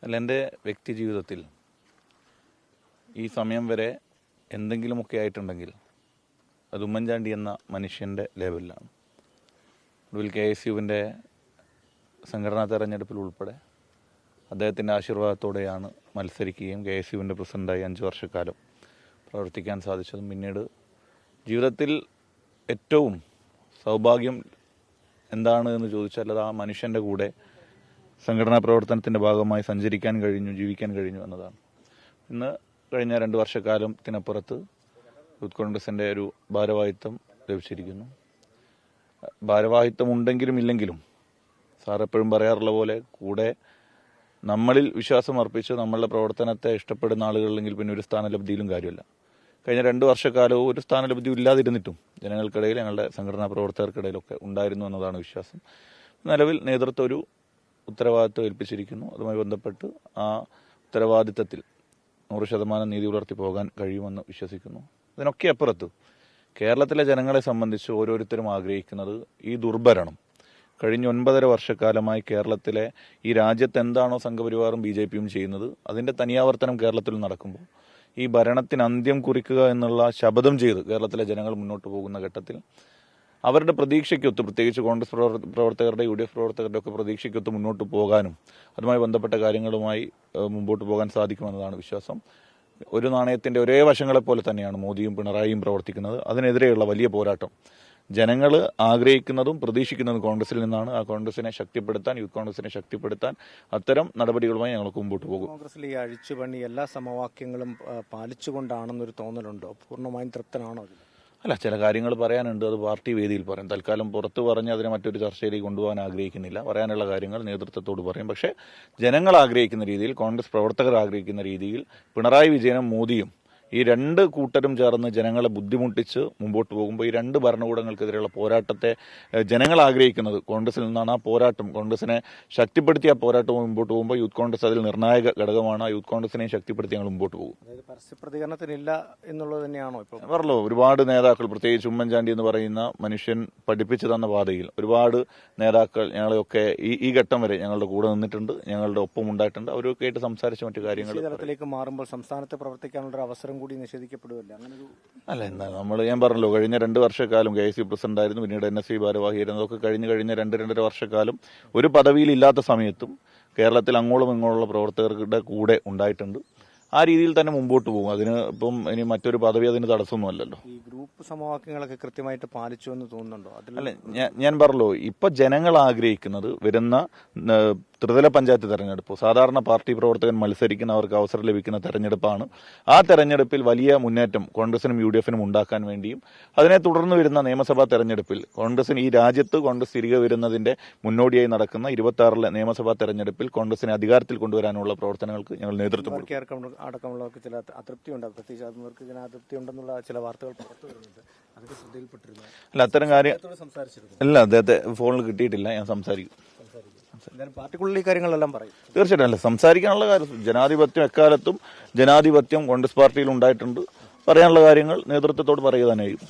അല്ല, എൻ്റെ വ്യക്തി ജീവിതത്തിൽ ഈ സമയം വരെ എന്തെങ്കിലുമൊക്കെ ആയിട്ടുണ്ടെങ്കിൽ അത് ഉമ്മൻചാണ്ടി എന്ന മനുഷ്യൻ്റെ ലേബലിലാണ്. ഒടുവിൽ KSUവിൻ്റെ സംഘടനാ തെരഞ്ഞെടുപ്പിൽ ഉൾപ്പെടെ അദ്ദേഹത്തിൻ്റെ ആശീർവാദത്തോടെയാണ് മത്സരിക്കുകയും KSUവിൻ്റെ പ്രസിഡൻ്റായി 5 വർഷക്കാലം പ്രവർത്തിക്കാൻ സാധിച്ചതും. പിന്നീട് ജീവിതത്തിൽ ഏറ്റവും സൗഭാഗ്യം എന്താണ് എന്ന് ചോദിച്ചാൽ അത് ആ മനുഷ്യൻ്റെ കൂടെ സംഘടനാ പ്രവർത്തനത്തിൻ്റെ ഭാഗമായി സഞ്ചരിക്കാൻ കഴിഞ്ഞു, ജീവിക്കാൻ കഴിഞ്ഞു എന്നതാണ്. ഇന്ന് കഴിഞ്ഞ 2 വർഷക്കാലത്തിനപ്പുറത്ത് യൂത്ത് കോൺഗ്രസിൻ്റെ ഒരു ഭാരവാഹിത്വം ലഭിച്ചിരിക്കുന്നു. ഭാരവാഹിത്വം ഉണ്ടെങ്കിലും ഇല്ലെങ്കിലും സാർ എപ്പോഴും പറയാറുള്ള പോലെ കൂടെ നമ്മളിൽ വിശ്വാസം അർപ്പിച്ച് നമ്മളുടെ പ്രവർത്തനത്തെ ഇഷ്ടപ്പെടുന്ന ആളുകളില്ലെങ്കിൽ പിന്നെ ഒരു സ്ഥാനലബ്ധിയിലും കാര്യമില്ല. കഴിഞ്ഞ 2 വർഷക്കാലവും ഒരു സ്ഥാനലബ്ധിയും ഇല്ലാതിരുന്നിട്ടും ജനങ്ങൾക്കിടയിൽ, ഞങ്ങളുടെ സംഘടനാ പ്രവർത്തകർക്കിടയിലൊക്കെ ഉണ്ടായിരുന്നു എന്നതാണ് വിശ്വാസം. നിലവിൽ നേതൃത്വം ഒരു ഉത്തരവാദിത്വം ഏൽപ്പിച്ചിരിക്കുന്നു. അതുമായി ബന്ധപ്പെട്ട് ആ ഉത്തരവാദിത്തത്തിൽ 100% നീതി പുലർത്തി പോകാൻ കഴിയുമെന്ന് വിശ്വസിക്കുന്നു. ഇതിനൊക്കെ അപ്പുറത്ത് കേരളത്തിലെ ജനങ്ങളെ സംബന്ധിച്ച് ഓരോരുത്തരും ആഗ്രഹിക്കുന്നത് ഈ ദുർഭരണം കഴിഞ്ഞ 9.5 വർഷക്കാലമായി കേരളത്തിലെ ഈ രാജ്യത്ത് എന്താണോ സംഘപരിവാറും BJPയും ചെയ്യുന്നത് അതിൻ്റെ തനിയാവർത്തനം കേരളത്തിൽ നടക്കുമ്പോൾ ഈ ഭരണത്തിന് അന്ത്യം കുറിക്കുക എന്നുള്ള ശപഥം ചെയ്ത് കേരളത്തിലെ ജനങ്ങൾ മുന്നോട്ട് പോകുന്ന ഘട്ടത്തിൽ അവരുടെ പ്രതീക്ഷയ്ക്കൊത്ത്, പ്രത്യേകിച്ച് കോൺഗ്രസ് പ്രവർത്തകരുടെ UDF പ്രവർത്തകരുടെ ഒക്കെ പ്രതീക്ഷയ്ക്കൊത്ത് മുന്നോട്ട് പോകാനും അതുമായി ബന്ധപ്പെട്ട കാര്യങ്ങളുമായി മുമ്പോട്ട് പോകാൻ സാധിക്കുമെന്നതാണ് വിശ്വാസം. ഒരു നാണയത്തിൻ്റെ ഒരേ വശങ്ങളെപ്പോലെ തന്നെയാണ് മോദിയും പിണറായിയും പ്രവർത്തിക്കുന്നത്. അതിനെതിരെയുള്ള വലിയ പോരാട്ടം ജനങ്ങൾ ആഗ്രഹിക്കുന്നതും പ്രതീക്ഷിക്കുന്നതും കോൺഗ്രസിൽ നിന്നാണ്. ആ കോൺഗ്രസിനെ ശക്തിപ്പെടുത്താൻ, യൂത്ത് കോൺഗ്രസിനെ ശക്തിപ്പെടുത്താൻ അത്തരം നടപടികളുമായി ഞങ്ങൾക്ക് മുമ്പോട്ട് പോകും. കോൺഗ്രസിൽ ഈ അഴിച്ചുപണി എല്ലാ സമവാക്യങ്ങളും പാലിച്ചുകൊണ്ടാണെന്നൊരു തോന്നലുണ്ടോ? പൂർണ്ണമായും തൃപ്തനാണോ? അല്ല, ചില കാര്യങ്ങൾ പറയാനുണ്ട്. അത് പാർട്ടി വേദിയിൽ പറയാം. തൽക്കാലം പുറത്ത് പറഞ്ഞ് അതിനെ മറ്റൊരു ചർച്ചയിലേക്ക് കൊണ്ടുപോകാൻ ആഗ്രഹിക്കുന്നില്ല. പറയാനുള്ള കാര്യങ്ങൾ നേതൃത്വത്തോട് പറയും. പക്ഷേ ജനങ്ങൾ ആഗ്രഹിക്കുന്ന രീതിയിൽ, കോൺഗ്രസ് പ്രവർത്തകർ ആഗ്രഹിക്കുന്ന രീതിയിൽ പിണറായി വിജയനും മോദിയും ഈ 2 കൂട്ടരും ചേർന്ന് ജനങ്ങളെ ബുദ്ധിമുട്ടിച്ച് മുമ്പോട്ട് പോകുമ്പോൾ ഈ 2 ഭരണകൂടങ്ങൾക്കെതിരെയുള്ള പോരാട്ടത്തെ ജനങ്ങൾ ആഗ്രഹിക്കുന്നത് കോൺഗ്രസിൽ നിന്നാണ്. ആ പോരാട്ടം, കോൺഗ്രസിനെ ശക്തിപ്പെടുത്തി ആ പോരാട്ടം മുമ്പോട്ട് പോകുമ്പോൾ യൂത്ത് കോൺഗ്രസ് അതിൽ നിർണായക ഘടകമാണ്. യൂത്ത് കോൺഗ്രസിനെ ശക്തിപ്പെടുത്തി ഞങ്ങൾ മുമ്പോട്ട് പോകും. പരസ്യ പ്രതികരണത്തിനില്ല എന്നുള്ളത് തന്നെയാണോ ഇപ്പോൾ? പറഞ്ഞല്ലോ, ഒരുപാട് നേതാക്കൾ, പ്രത്യേകിച്ച് ഉമ്മൻചാണ്ടി എന്ന് പറയുന്ന മനുഷ്യൻ പഠിപ്പിച്ചു തന്ന പാതയിൽ ഒരുപാട് നേതാക്കൾ ഞങ്ങളെയൊക്കെ ഈ ഘട്ടം വരെ ഞങ്ങളുടെ കൂടെ നിന്നിട്ടുണ്ട്, ഞങ്ങളുടെ ഒപ്പം ഉണ്ടായിട്ടുണ്ട്. അവരൊക്കെ ആയിട്ട് സംസാരിച്ച മറ്റു കാര്യങ്ങൾ തലത്തിലേക്ക് മാറുമ്പോൾ സംസ്ഥാനത്ത് പ്രവർത്തിക്കാനുള്ള അവസരം കൂടി നിഷേധിക്കപ്പെടുമല്ലോ. അല്ല, എന്താ ഞാൻ പറഞ്ഞല്ലോ, കഴിഞ്ഞ 2 വർഷക്കാലം KSU പ്രസിഡന്റായിരുന്നു, പിന്നീട് NSC ഭാരവാഹിയായിരുന്നതൊക്കെ കഴിഞ്ഞ 2-2.5 വർഷക്കാലം ഒരു പദവിയിലില്ലാത്ത സമയത്തും കേരളത്തിൽ അങ്ങോളം ഇങ്ങോളുള്ള പ്രവർത്തകരുടെ കൂടെ ഉണ്ടായിട്ടുണ്ട്. ആ രീതിയിൽ തന്നെ മുമ്പോട്ട് പോകും. അതിന് ഇപ്പം ഇനി മറ്റൊരു പദവി അതിന് തടസ്സമൊന്നുമല്ലല്ലോ. ഈ ഗ്രൂപ്പ് സമവാക്യങ്ങളൊക്കെ കൃത്യമായിട്ട് പാലിച്ചു എന്ന് തോന്നുന്നുണ്ടോ? അല്ല, ഞാൻ പറഞ്ഞല്ലോ, ഇപ്പൊ ജനങ്ങൾ ആഗ്രഹിക്കുന്നത് വരുന്ന ത്രിതല പഞ്ചായത്ത് തെരഞ്ഞെടുപ്പ്, സാധാരണ പാർട്ടി പ്രവർത്തകൻ മത്സരിക്കുന്നവർക്ക് അവസരം ലഭിക്കുന്ന തെരഞ്ഞെടുപ്പാണ്. ആ തെരഞ്ഞെടുപ്പിൽ വലിയ മുന്നേറ്റം കോൺഗ്രസിനും UDFനും ഉണ്ടാക്കാൻ വേണ്ടിയും അതിനെ തുടർന്ന് വരുന്ന നിയമസഭാ തെരഞ്ഞെടുപ്പിൽ കോൺഗ്രസിന് ഈ രാജ്യത്ത് കോൺഗ്രസ് തിരികെ വരുന്നതിന്റെ മുന്നോടിയായി നടക്കുന്ന 26 നിയമസഭാ തെരഞ്ഞെടുപ്പിൽ കോൺഗ്രസിനെ അധികാരത്തിൽ കൊണ്ടുവരാനുള്ള പ്രവർത്തനങ്ങൾക്ക് ഞങ്ങൾ നേതൃത്വം കൊടുക്കും. അടക്കമുള്ളവർക്ക് ചില അതൃപ്തി ഉണ്ടാകും, പ്രത്യേകിച്ച് അവർക്ക് ഇതിന് അതൃപ്തി ഉണ്ടെന്നുള്ള ചില വാർത്തകൾ പുറത്തു വരുന്നുണ്ട്. അതൊക്കെ ശ്രദ്ധയിൽപ്പെട്ടിരുന്നു. അല്ല, അത്തരം കാര്യം അല്ല, അദ്ദേഹത്തെ ഫോണിൽ കിട്ടിയിട്ടില്ല. ഞാൻ സംസാരിക്കും. പാർട്ടിക്കുള്ളിൽ ഈ കാര്യങ്ങളെല്ലാം പറയും. തീർച്ചയായിട്ടും. അല്ല, സംസാരിക്കാനുള്ള കാര്യം, ജനാധിപത്യം എക്കാലത്തും ജനാധിപത്യം കോൺഗ്രസ് പാർട്ടിയിൽ ഉണ്ടായിട്ടുണ്ട്. പറയാനുള്ള കാര്യങ്ങൾ നേതൃത്വത്തോട് പറയുക തന്നെ ചെയ്യും.